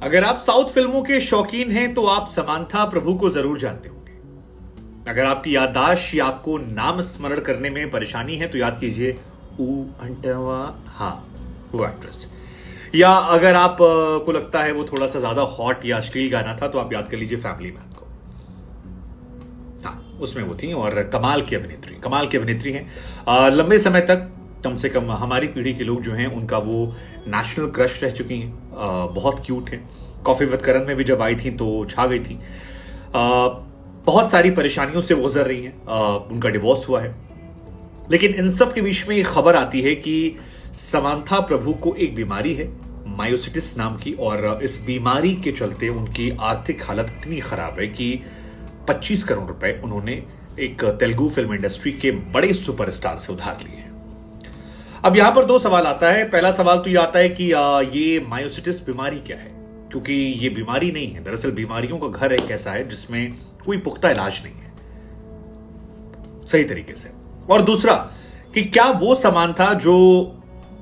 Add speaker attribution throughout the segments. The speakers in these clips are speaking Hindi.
Speaker 1: अगर आप साउथ फिल्मों के शौकीन हैं तो आप समांथा प्रभु को जरूर जानते होंगे। अगर आपकी याददाश्त या आपको नाम स्मरण करने में परेशानी है तो याद कीजिए ऊ अंटवा हा, वो एक्ट्रेस। या अगर आप को लगता है वो थोड़ा सा ज्यादा हॉट या अश्लील गाना था तो आप याद कर लीजिए फैमिली मैन को। हाँ, उसमें वो थी और कमाल की अभिनेत्री हैं। लंबे समय तक कम से कम हमारी पीढ़ी के लोग जो हैं उनका वो नेशनल क्रश रह चुकी हैं। बहुत क्यूट हैं। कॉफी विद करण में भी जब आई थी तो छा गई थी। बहुत सारी परेशानियों से गुजर रही हैं। उनका डिवोर्स हुआ है, लेकिन इन सब के बीच में एक खबर आती है कि समांथा प्रभु को एक बीमारी है मायोसिटिस नाम की, और इस बीमारी के चलते उनकी आर्थिक हालत इतनी खराब है कि 25 करोड़ रुपए उन्होंने एक तेलुगु फिल्म इंडस्ट्री के बड़े सुपरस्टार से उधार लिए हैं। अब यहां पर दो सवाल आता है। पहला सवाल तो यह आता है कि ये मायोसिटिस बीमारी क्या है, क्योंकि ये बीमारी नहीं है। दरअसल बीमारियों का घर एक ऐसा है जिसमें कोई पुख्ता इलाज नहीं है सही तरीके से। और दूसरा कि क्या वो समांथा जो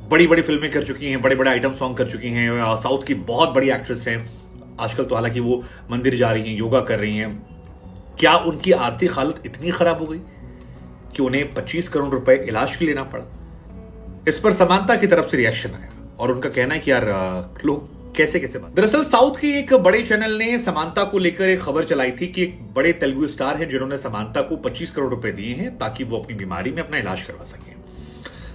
Speaker 1: बड़ी बड़ी फिल्में कर चुकी हैं, बड़े बड़े आइटम सॉन्ग कर चुकी हैं, साउथ की बहुत बड़ी एक्ट्रेस हैं, आजकल तो हालांकि वो मंदिर जा रही हैं, योगा कर रही हैं, क्या उनकी आर्थिक हालत इतनी खराब हो गई कि उन्हें 25 करोड़ रुपए इलाज के लेना पड़ा? इस पर समांथा की तरफ से रिएक्शन आया और उनका कहना है कि यार लोग कैसे बात। दरअसल साउथ के एक बड़े चैनल ने समांथा को लेकर एक खबर चलाई थी कि एक बड़े तेलुगु स्टार हैं जिन्होंने समांथा को 25 करोड़ रुपए दिए हैं ताकि वो अपनी बीमारी में अपना इलाज करवा सके।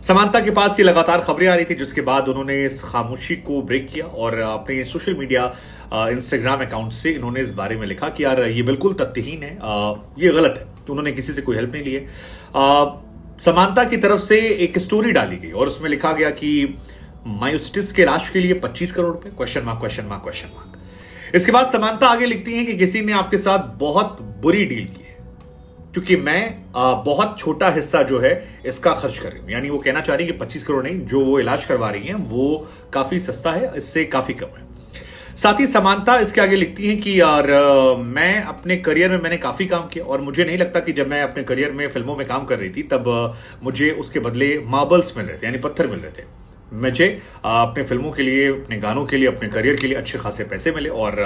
Speaker 1: समांथा के पास ये लगातार खबरें आ रही थी, जिसके बाद उन्होंने इस खामोशी को ब्रेक किया और अपने सोशल मीडिया इंस्टाग्राम अकाउंट से इन्होंने इस बारे में लिखा कि यार ये बिल्कुल तथ्यहीन है, ये गलत है। तो उन्होंने किसी से कोई हेल्प नहीं लिए। समांथा की तरफ से एक स्टोरी डाली गई और उसमें लिखा गया कि मायोसिटिस के इलाज के लिए 25 करोड़ रुपए क्वेश्चन मार्क। इसके बाद समांथा आगे लिखती हैं कि किसी ने आपके साथ बहुत बुरी डील की है, क्योंकि मैं बहुत छोटा हिस्सा जो है इसका खर्च कर रही हूं। यानी वो कहना चाह रही है कि 25 करोड़ नहीं, जो वो इलाज करवा रही हैं वो काफी सस्ता है, इससे काफी कम है। साथ ही समांथा इसके आगे लिखती हैं कि यार मैं अपने करियर में मैंने काफी काम किया और मुझे नहीं लगता कि जब मैं अपने करियर में फिल्मों में काम कर रही थी तब मुझे उसके बदले मार्बल्स मिल रहे थे, यानी पत्थर मिल रहे थे। मुझे अपने फिल्मों के लिए, अपने गानों के लिए, अपने करियर के लिए अच्छे खासे पैसे मिले और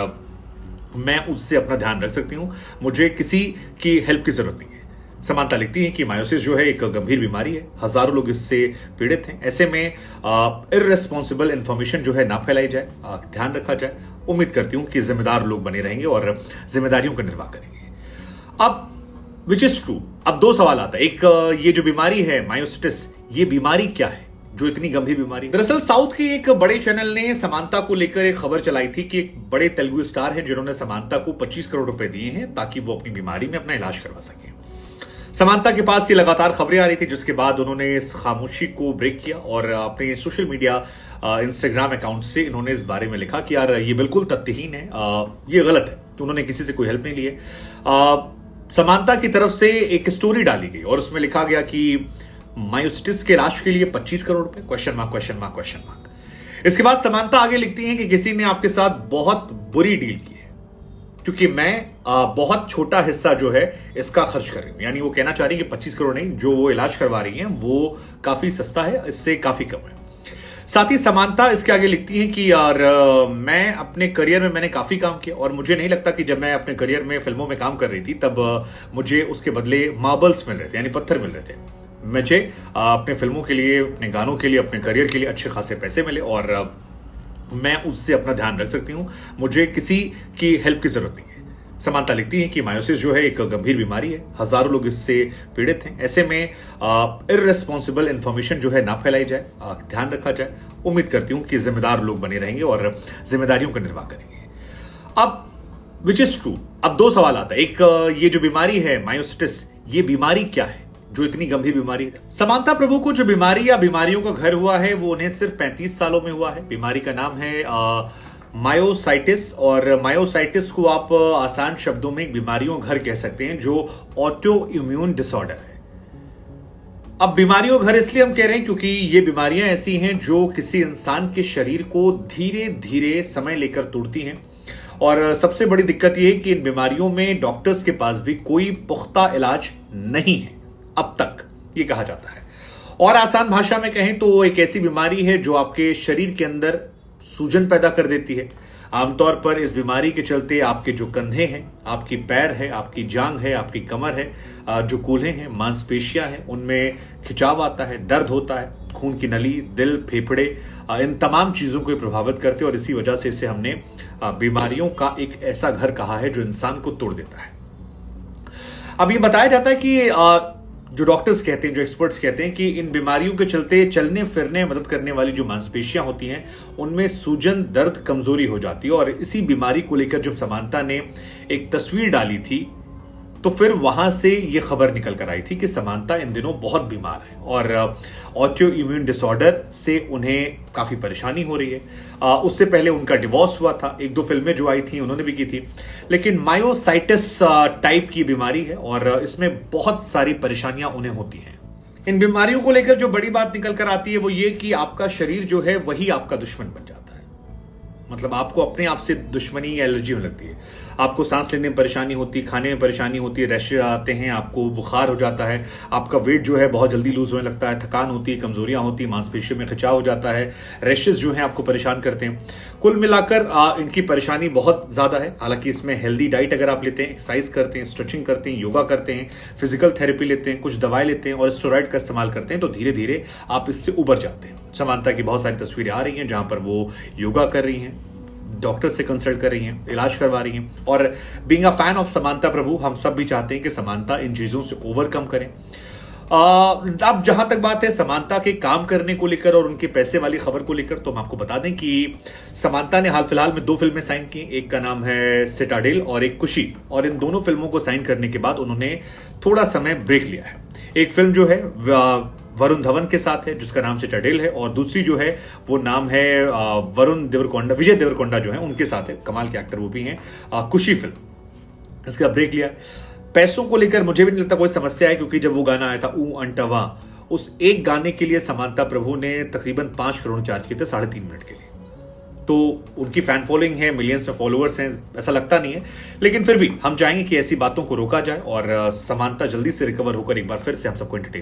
Speaker 1: मैं उससे अपना ध्यान रख सकती हूं। मुझे किसी की हेल्प की जरूरत नहीं है। समांथा लिखती है कि मायोसिस जो है एक गंभीर बीमारी है, हजारों लोग इससे पीड़ित हैं। ऐसे में इररेस्पॉन्सिबल इंफॉर्मेशन जो है ना फैलाई जाए, ध्यान रखा जाए। उम्मीद करती हूं कि जिम्मेदार लोग बने रहेंगे और जिम्मेदारियों का निर्वाह करेंगे। अब विच इज ट्रू। अब दो सवाल आता है। एक, ये जो बीमारी है मायोसिटिस, ये बीमारी क्या है जो इतनी गंभीर बीमारी? दरअसल साउथ के एक बड़े चैनल ने समांथा को लेकर एक खबर चलाई थी कि एक बड़े तेलुगु स्टार हैं जिन्होंने समांथा को 25 करोड़ रुपए दिए हैं ताकि वो अपनी बीमारी में अपना इलाज करवा सके। समांथा के पास ये लगातार खबरें आ रही थी, जिसके बाद उन्होंने इस खामोशी को ब्रेक किया और अपने सोशल मीडिया इंस्टाग्राम अकाउंट से इन्होंने इस बारे में लिखा कि यार ये बिल्कुल तथ्यहीन है, ये गलत है। तो उन्होंने किसी से कोई हेल्प नहीं लिए। समांथा की तरफ से एक स्टोरी डाली गई और उसमें लिखा गया कि मायोसिटिस के इलाज के लिए 25 करोड़ रुपए क्वेश्चन मार्क। इसके बाद समांथा आगे लिखती हैं कि किसी ने आपके साथ बहुत बुरी डील की है, क्योंकि मैं बहुत छोटा हिस्सा जो है इसका खर्च कर रही हूं। यानी वो कहना चाह रही है कि 25 करोड़ नहीं, जो वो इलाज करवा रही हैं वो काफी सस्ता है, इससे काफी कम है। साथ ही समांथा इसके आगे लिखती हैं कि यार मैं अपने करियर में मैंने काफी काम किया और मुझे नहीं लगता कि जब मैं अपने करियर में फिल्मों में काम कर रही थी तब मुझे उसके बदले मार्बल्स मिल रहे थे, यानी पत्थर मिल रहे थे। मुझे अपने फिल्मों के लिए, अपने गानों के लिए, अपने करियर के लिए अच्छे खासे पैसे मिले और मैं उससे अपना ध्यान रख सकती हूं। मुझे किसी की हेल्प की जरूरत नहीं है। समांथा लिखती है कि मायोसिस जो है एक गंभीर बीमारी है, हजारों लोग इससे पीड़ित हैं। ऐसे में इररेस्पॉन्सिबल इंफॉर्मेशन जो है ना फैलाई जाए, ध्यान रखा जाए। उम्मीद करती हूं कि जिम्मेदार लोग बने रहेंगे और जिम्मेदारियों का निर्वाह करेंगे। अब विच इज ट्रू। अब दो सवाल आता है। एक, ये जो बीमारी है मायोसिटिस, ये बीमारी क्या है जो इतनी गंभीर बीमारी है? समांथा प्रभु को जो बीमारी या बीमारियों का घर हुआ है वो उन्हें सिर्फ 35 सालों में हुआ है। बीमारी का नाम है मायोसाइटिस, और मायोसाइटिस को आप आसान शब्दों में एक बीमारियों का घर कह सकते हैं जो ऑटो इम्यून डिसऑर्डर है। अब बीमारियों का घर इसलिए हम कह रहे हैं क्योंकि ये बीमारियां ऐसी हैं जो किसी इंसान के शरीर को धीरे धीरे समय लेकर तोड़ती हैं। और सबसे बड़ी दिक्कत यह है कि इन बीमारियों में डॉक्टर्स के पास भी कोई पुख्ता इलाज नहीं है अब तक, ये कहा जाता है। और आसान भाषा में कहें तो एक ऐसी बीमारी है जो आपके शरीर के अंदर सूजन पैदा कर देती है, आमतौर पर इस बीमारी के चलते आपके जो कंधे हैं, आपकी पैर है, आपकी जांघ है, आपकी कमर है, जो कूल्हे हैं, मांसपेशियां हैं, उनमें खिंचाव आता है, दर्द होता है, खून की नली, दिल, फेफड़े, इन तमाम चीजों को प्रभावित करते हैं और इसी वजह से इसे हमने बीमारियों का एक ऐसा घर कहा है जो इंसान को तोड़ देता है। अब ये बताया जाता है कि जो डॉक्टर्स कहते हैं, जो एक्सपर्ट्स कहते हैं कि इन बीमारियों के चलते चलने फिरने मदद करने वाली जो मांसपेशियां होती हैं उनमें सूजन, दर्द, कमजोरी हो जाती है। और इसी बीमारी को लेकर जब समांता ने एक तस्वीर डाली थी तो फिर वहां से ये खबर निकल कर आई थी कि समांता इन दिनों बहुत बीमार है और ऑटो इम्यून डिसऑर्डर से उन्हें काफी परेशानी हो रही है। उससे पहले उनका डिवोर्स हुआ था, 1-2 फिल्में जो आई थी उन्होंने भी की थी, लेकिन मायोसाइटिस टाइप की बीमारी है और इसमें बहुत सारी परेशानियां उन्हें होती हैं। इन बीमारियों को लेकर जो बड़ी बात निकल कर आती है वो ये कि आपका शरीर जो है वही आपका दुश्मन बन जाता है। मतलब आपको अपने आप से दुश्मनी या एलर्जी होने लगती है, आपको सांस लेने में परेशानी होती है, खाने में परेशानी होती है, रैशेज आते हैं, आपको बुखार हो जाता है, आपका वेट जो है बहुत जल्दी लूज होने लगता है, थकान होती है, कमजोरियां होती है, मांसपेशियों में खिंचाव हो जाता है, रैशेज जो हैं आपको परेशान करते हैं। कुल मिलाकर इनकी परेशानी बहुत ज्यादा है। हालांकि इसमें हेल्दी डाइट अगर आप लेते हैं, एक्सरसाइज करते हैं, स्ट्रेचिंग करते हैं, योगा करते हैं, फिजिकल थेरेपी लेते हैं, कुछ दवाएं लेते हैं और स्टेरॉइड का इस्तेमाल करते हैं तो धीरे धीरे आप इससे उबर जाते हैं। समांता की बहुत सारी तस्वीरें आ रही हैं जहां पर वो योगा कर रही हैं, डॉक्टर से कंसल्ट कर रही हैं, इलाज करवा रही हैं। और being a fan of Samantha Prabhu, हम सब भी चाहते हैं कि समांता इन चीजों से ओवरकम करें। अब जहां तक बात है समांता के काम करने को लेकर और उनके पैसे वाली खबर को लेकर, तो हम आपको बता दें कि समांता ने हाल फिलहाल में 2 फिल्में साइन की। एक का नाम है सिटाडेल और एक खुशी, और इन दोनों फिल्मों को साइन करने के बाद उन्होंने थोड़ा समय ब्रेक लिया है। एक फिल्म जो है वरुण धवन के साथ है जिसका नाम सिटाडेल है, और दूसरी जो है वो नाम है विजय देवरकोंडा जो है उनके साथ है, कमाल के एक्टर वो भी हैं, खुशी फिल्म। इसका ब्रेक लिया। पैसों को लेकर मुझे भी नहीं लगता कोई समस्या है, क्योंकि जब वो गाना आया था ऊ अंटवा, उस एक गाने के लिए समांता प्रभु ने तकरीबन 5 करोड़ चार्ज किए थे 3.5 मिनट के लिए। तो उनकी फैन फॉलोइंग है, मिलियंस में फॉलोअर्स हैं, ऐसा लगता नहीं है, लेकिन फिर भी हम चाहेंगे कि ऐसी बातों को रोका जाए और समांता जल्दी से रिकवर होकर एक बार फिर से हम सबको एंटरटेन